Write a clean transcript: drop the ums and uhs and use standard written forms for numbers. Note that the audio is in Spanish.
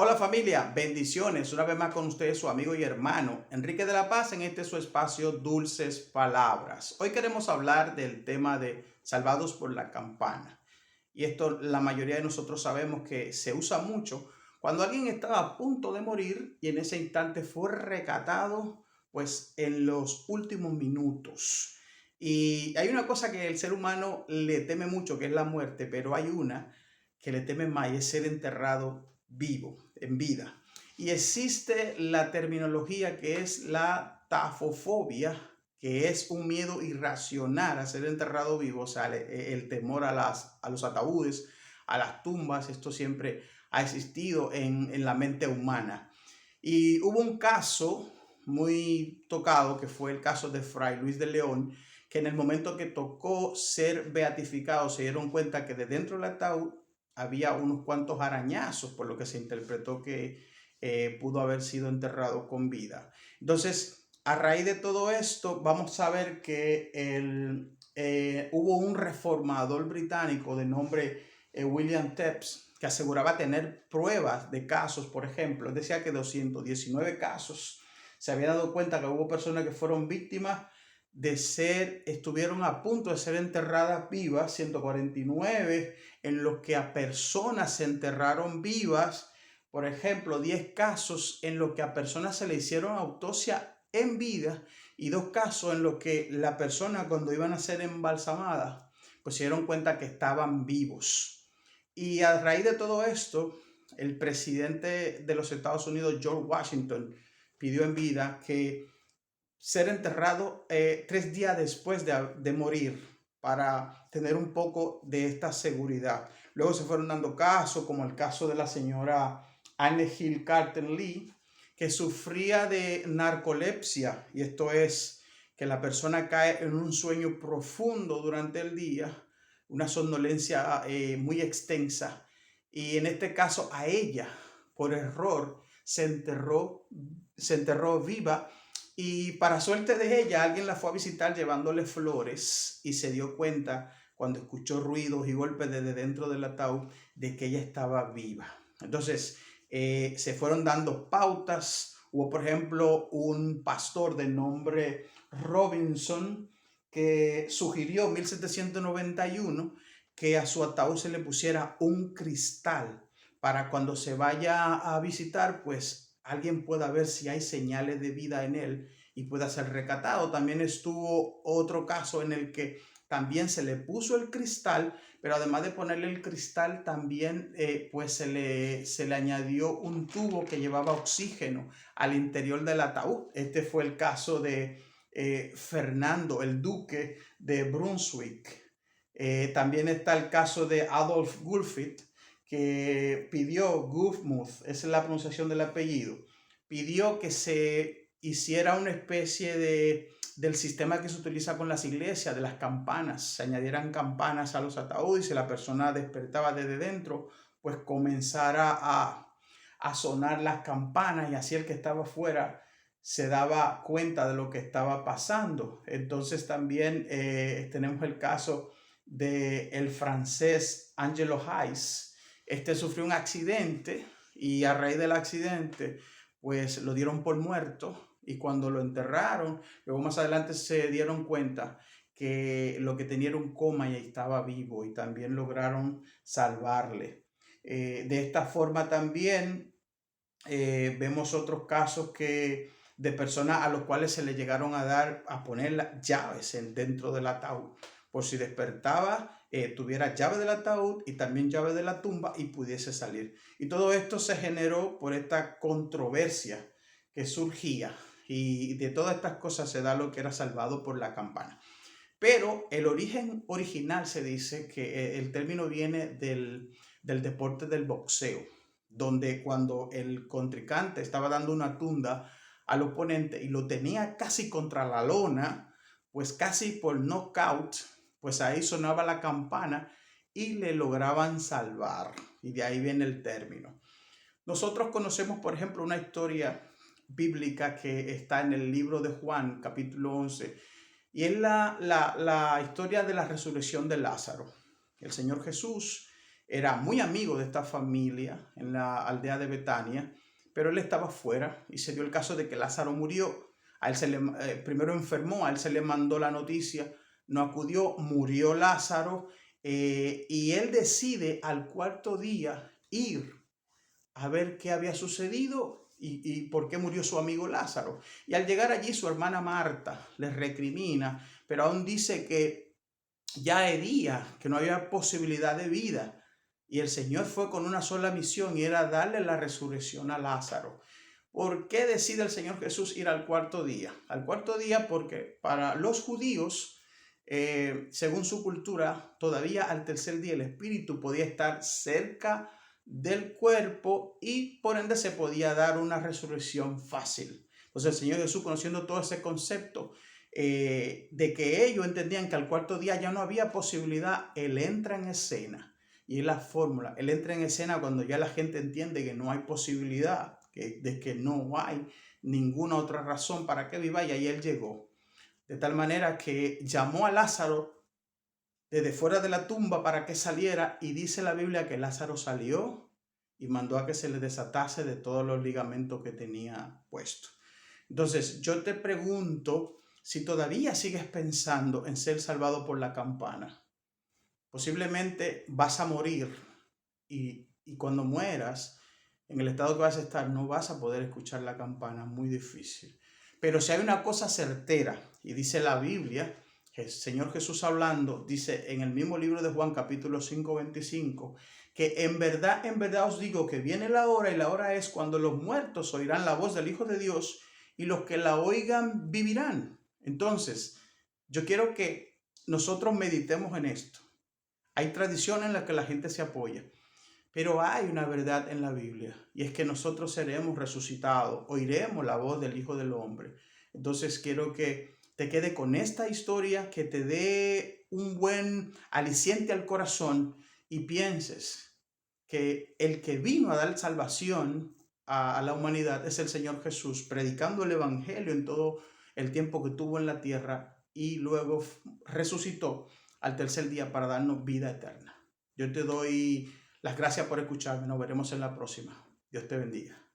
Hola familia, bendiciones. Una vez más con ustedes su amigo y hermano Enrique de la Paz en este su espacio Dulces Palabras. Hoy queremos hablar del tema de Salvados por la Campana. Y esto la mayoría de nosotros sabemos que se usa mucho cuando alguien estaba a punto de morir y en ese instante fue rescatado pues en los últimos minutos. Y hay una cosa que el ser humano le teme mucho, que es la muerte, pero hay una que le teme más y es ser enterrado vivo, en vida. Y existe la terminología que es la tafofobia, que es un miedo irracional a ser enterrado vivo, o sea, el temor a los ataúdes, a las tumbas. Esto siempre ha existido en la mente humana. Y hubo un caso muy tocado, que fue el caso de Fray Luis de León, que en el momento que tocó ser beatificado se dieron cuenta que de dentro del ataúd había unos cuantos arañazos, por lo que se interpretó que pudo haber sido enterrado con vida. Entonces, a raíz de todo esto, vamos a ver que hubo un reformador británico de nombre William Tepps, que aseguraba tener pruebas de casos. Por ejemplo, decía que 219 casos se había dado cuenta que hubo personas que fueron víctimas estuvieron a punto de ser enterradas vivas, 149 en los que a personas se enterraron vivas. Por ejemplo, 10 casos en los que a personas se le hicieron autopsia en vida y 2 casos en los que la persona, cuando iban a ser embalsamadas, pues se dieron cuenta que estaban vivos. Y a raíz de todo esto, el presidente de los Estados Unidos, George Washington, pidió en vida que ser enterrado 3 días después de morir, para tener un poco de esta seguridad. Luego se fueron dando casos, como el caso de la señora Anne Hill Carter Lee, que sufría de narcolepsia, y esto es que la persona cae en un sueño profundo durante el día, una somnolencia muy extensa, y en este caso a ella, por error, se enterró viva, y para suerte de ella, alguien la fue a visitar llevándole flores y se dio cuenta, cuando escuchó ruidos y golpes desde dentro del ataúd, de que ella estaba viva. Entonces, se fueron dando pautas. Hubo, por ejemplo, un pastor de nombre Robinson que sugirió en 1791 que a su ataúd se le pusiera un cristal para cuando se vaya a visitar, pues alguien pueda ver si hay señales de vida en él y pueda ser recatado. También estuvo otro caso en el que también se le puso el cristal, pero además de ponerle el cristal, también pues se le añadió un tubo que llevaba oxígeno al interior del ataúd. Este fue el caso de Fernando, el duque de Brunswick. También está el caso de Adolf Gulfit, que pidió, Gufmuth, esa es la pronunciación del apellido, pidió que se hiciera una especie del sistema que se utiliza con las iglesias, de las campanas. Se añadieran campanas a los ataúdes y si la persona despertaba desde dentro, pues comenzara a sonar las campanas y así el que estaba afuera se daba cuenta de lo que estaba pasando. Entonces también tenemos el caso del francés Angelo Hayes. Este sufrió un accidente y a raíz del accidente pues lo dieron por muerto, y cuando lo enterraron, luego más adelante se dieron cuenta que lo que tenía era un coma y estaba vivo, y también lograron salvarle. De esta forma también vemos otros casos de personas a los cuales se le llegaron a poner las llaves dentro del ataúd, por si despertaba, tuviera llave del ataúd y también llave de la tumba y pudiese salir. Y todo esto se generó por esta controversia que surgía, y de todas estas cosas se da lo que era salvado por la campana. Pero el origen original, se dice que el término viene del deporte del boxeo, donde cuando el contrincante estaba dando una tunda al oponente y lo tenía casi contra la lona, pues casi por knockout, pues ahí sonaba la campana y le lograban salvar. Y de ahí viene el término. Nosotros conocemos, por ejemplo, una historia bíblica que está en el libro de Juan, capítulo 11, y es la historia de la resurrección de Lázaro. El Señor Jesús era muy amigo de esta familia en la aldea de Betania, pero él estaba fuera y se dio el caso de que Lázaro murió. A él primero enfermó, a él se le mandó la noticia, no acudió, murió Lázaro, y él decide al cuarto día ir a ver qué había sucedido y por qué murió su amigo Lázaro. Y al llegar allí su hermana Marta le recrimina, pero aún dice que ya es día, que no había posibilidad de vida. Y el Señor fue con una sola misión y era darle la resurrección a Lázaro. ¿Por qué decide el Señor Jesús ir al cuarto día? Al cuarto día porque para los judíos, según su cultura, todavía al tercer día el espíritu podía estar cerca del cuerpo y por ende se podía dar una resurrección fácil. Entonces el Señor Jesús, conociendo todo ese concepto, de que ellos entendían que al cuarto día ya no había posibilidad, Él entra en escena. Y es la fórmula, Él entra en escena cuando ya la gente entiende que no hay posibilidad, de que no hay ninguna otra razón para que viva, y ahí Él llegó. De tal manera que llamó a Lázaro desde fuera de la tumba para que saliera, y dice la Biblia que Lázaro salió y mandó a que se le desatase de todos los ligamentos que tenía puesto. Entonces yo te pregunto si todavía sigues pensando en ser salvado por la campana. Posiblemente vas a morir y cuando mueras, en el estado que vas a estar, no vas a poder escuchar la campana, muy difícil. Pero si hay una cosa certera, y dice la Biblia, el Señor Jesús hablando, dice en el mismo libro de Juan capítulo 5, 25, que en verdad os digo que viene la hora, y la hora es cuando los muertos oirán la voz del Hijo de Dios, y los que la oigan vivirán. Entonces, yo quiero que nosotros meditemos en esto. Hay tradiciones en las que la gente se apoya, pero hay una verdad en la Biblia, y es que nosotros seremos resucitados, oiremos la voz del Hijo del Hombre. Entonces quiero que te quede con esta historia, que te dé un buen aliciente al corazón y pienses que el que vino a dar salvación a la humanidad es el Señor Jesús, predicando el Evangelio en todo el tiempo que tuvo en la tierra, y luego resucitó al tercer día para darnos vida eterna. Yo te doy las gracias por escucharme. Nos veremos en la próxima. Dios te bendiga.